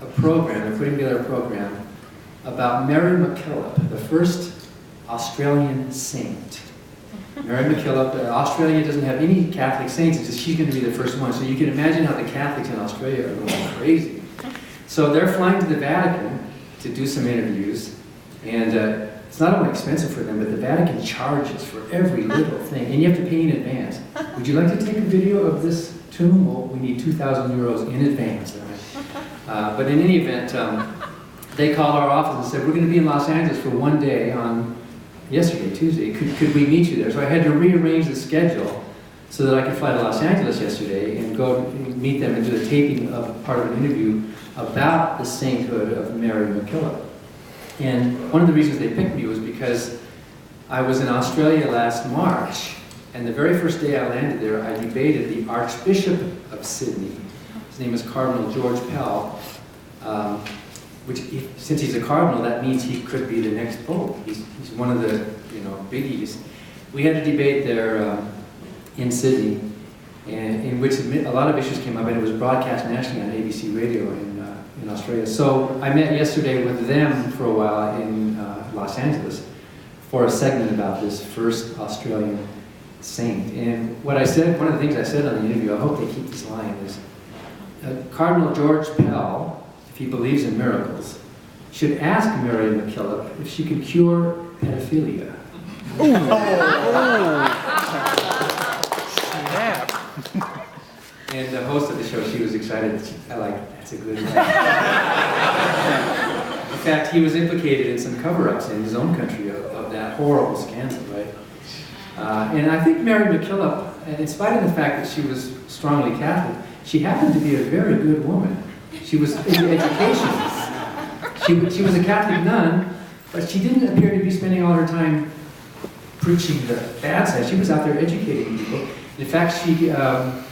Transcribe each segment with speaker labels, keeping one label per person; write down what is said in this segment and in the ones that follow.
Speaker 1: a program, they're putting together a program about Mary MacKillop, the first Australian saint. Mary MacKillop, Australia doesn't have any Catholic saints, it's just she's going to be the first one. So you can imagine how the Catholics in Australia are going crazy. So they're flying to the Vatican to do some interviews, and it's not only expensive for them, but the Vatican charges for every little thing, and you have to pay in advance. Would you like to take a video of this tomb? Well, we need 2,000 euros in advance. But in any event, they called our office and said, we're going to be in Los Angeles for one day on yesterday, Tuesday. Could we meet you there? So I had to rearrange the schedule so that I could fly to Los Angeles yesterday and go meet them and do the taping of part of an interview about the sainthood of Mary MacKillop. And one of the reasons they picked me was because I was in Australia last March, and the very first day I landed there, I debated the Archbishop of Sydney. His name is Cardinal George Pell, which, since he's a cardinal, that means he could be the next pope. He's one of the biggies. We had a debate there in Sydney, and in which a lot of issues came up, and it was broadcast nationally on ABC Radio in Australia. So I met yesterday with them for a while in Los Angeles for a segment about this first Australian saint. And what I said, one of the things I said on the interview, I hope they keep this line, is Cardinal George Pell, if he believes in miracles, should ask Mary MacKillop if she could cure pedophilia. And the host of the show, she was excited. I like, that's a good line. In fact, he was implicated in some cover-ups in his own country of that horrible scandal, right? And I think Mary MacKillop, in spite of the fact that she was strongly Catholic, she happened to be a very good woman. She was in education. She was a Catholic nun, but she didn't appear to be spending all her time preaching the bad side. She was out there educating people. In fact, she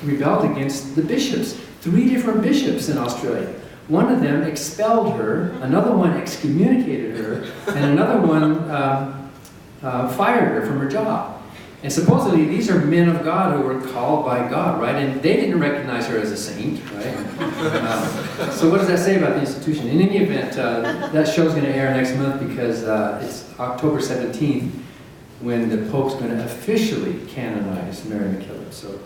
Speaker 1: rebelled against the bishops. 3 different bishops in Australia. One of them expelled her, another one excommunicated her, and another one fired her from her job. And supposedly these are men of God who were called by God, right? And they didn't recognize her as a saint, right? So what does that say about the institution? In any event, that show's going to air next month because it's October 17th when the Pope's going to officially canonize Mary MacKillop. So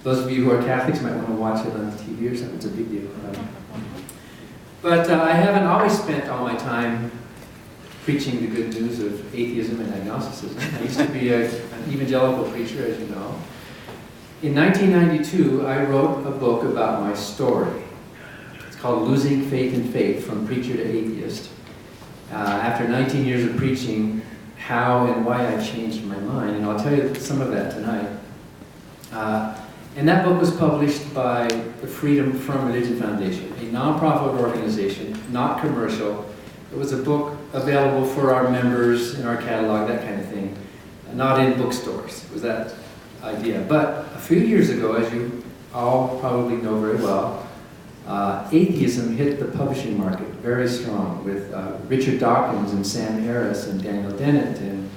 Speaker 1: those of you who are Catholics might want to watch it on TV or something. It's a big deal. But I haven't always spent all my time preaching the good news of atheism and agnosticism. I used to be an evangelical preacher, as you know. In 1992, I wrote a book about my story. It's called Losing Faith in Faith, From Preacher to Atheist. After 19 years of preaching, how and why I changed my mind, and I'll tell you some of that tonight. And that book was published by the Freedom from Religion Foundation, a nonprofit organization, not commercial. It was a book available for our members in our catalog, that kind of thing, not in bookstores. It was that idea. But a few years ago, as you all probably know very well, atheism hit the publishing market very strong with Richard Dawkins and Sam Harris and Daniel Dennett and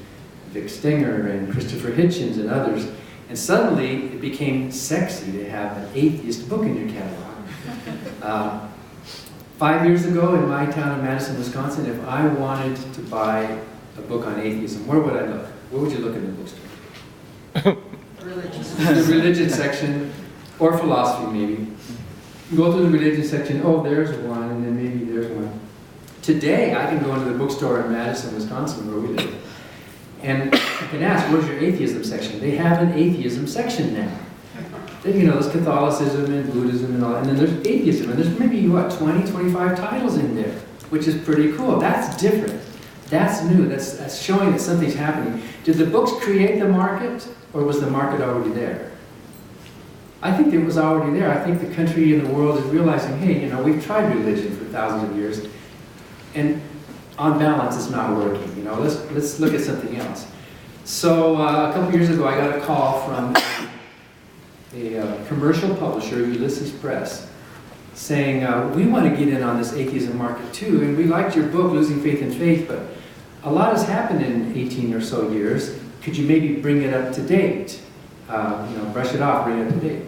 Speaker 1: Vic Stenger and Christopher Hitchens and others. And suddenly it became sexy to have an atheist book in your catalog. 5 years ago in my town of Madison, Wisconsin, if I wanted to buy a book on atheism, where would I look? Where would you look in the bookstore? The religion section, or philosophy maybe. You go through the religion section, oh, there's one, and then maybe there's one. Today, I can go into the bookstore in Madison, Wisconsin, where we live, and I can ask, where's your atheism section? They have an atheism section now. Then, there's Catholicism and Buddhism and all, and then there's atheism, and there's maybe, 20, 25 titles in there, which is pretty cool. That's different. That's new. That's showing that something's happening. Did the books create the market, or was the market already there? I think it was already there. I think the country and the world is realizing, hey, we've tried religion for thousands of years, and on balance, it's not working. Let's look at something else. So a couple years ago, I got a call from a commercial publisher, Ulysses Press, saying, we want to get in on this atheism market too, and we liked your book, Losing Faith in Faith, but a lot has happened in 18 or so years. Could you maybe bring it up to date? Brush it off, bring it up to date.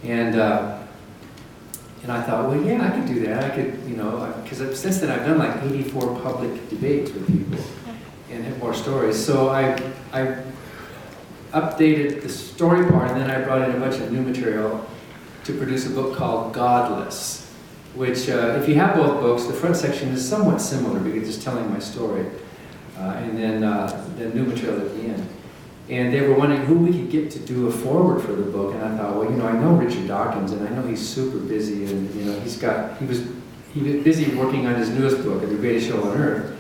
Speaker 1: And I thought, well, yeah, I could do that. I could, know, because since then I've done like 84 public debates with people and have more stories. So I updated the story part, and then I brought in a bunch of new material to produce a book called Godless, which, if you have both books, the front section is somewhat similar because it's telling my story, and then the new material at the end. And they were wondering who we could get to do a foreword for the book, and I thought, well, you know, I know Richard Dawkins, and I know he's super busy, and you know, he was busy working on his newest book, The Greatest Show on Earth.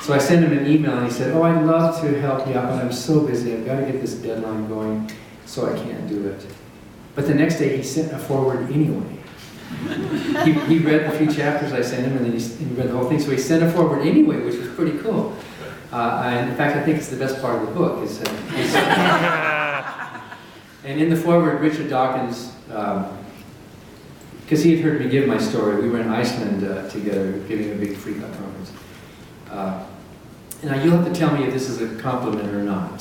Speaker 1: So I sent him an email, and he said, oh, I'd love to help you out, but I'm so busy, I've got to get this deadline going, so I can't do it. But the next day, he sent a foreword anyway. He read the few chapters I sent him, and then he read the whole thing, so he sent a foreword anyway, which was pretty cool. And in fact, I think it's the best part of the book. And in the foreword, Richard Dawkins, because he had heard me give my story, we were in Iceland together, giving a big free conference. And now you'll have to tell me if this is a compliment or not.